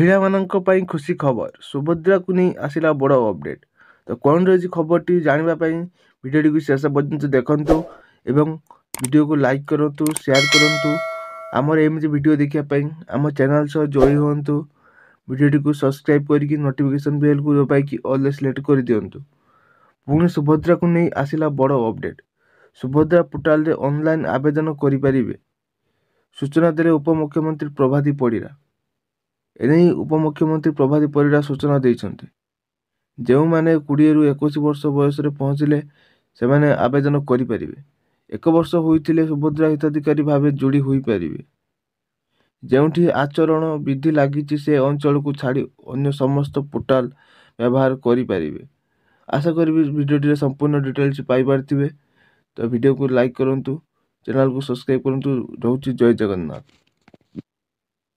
महिला ପାଇଁ खुशी खबर सुभद्रा को नहीं आसिला बड़ अपडेट। तो कौन रही खबर जानापी भिडियो को शेष पर्यंत देखु एवं वीडियो को लाइक करूँ शेयर करूँ। आमर एमती वीडियो देखापी आम चैनल सह जोड़ी हूँ। वीडियो को सब्सक्राइब करके नोटिफिकेशन बेल को दबाई ऑल सिलेक्ट कर दिंतु। पुणी सुभद्रा को नहीं आसिला बड़ अपडेट। सुभद्रा पोर्टाल रे ऑनलाइन आवेदन करें सूचना देले उपमुख्यमंत्री प्रभाती परिड़ा। एने उपमुख्यमंत्री प्रभाती परिड़ा सूचना देइछन्ते जो मैंने 20 ରୁ 21 वर्ष बयस पहुँचले से मैंने आवेदन करें। 1 वर्ष होइथिले सुभद्रा हिताधिकारी भाव जोड़ी हुई पारिबे। जेउठी आचरण विधि लगी से अंचल को छाड़ी अन्य समस्त पोर्टाल व्यवहार करें। आशा करी वीडियो संपूर्ण डिटेल्स पाई पार्थिबे। तो वीडियो को लाइक करूँ, चैनल को सब्सक्राइब करूँ। रोची जय जगन्नाथ।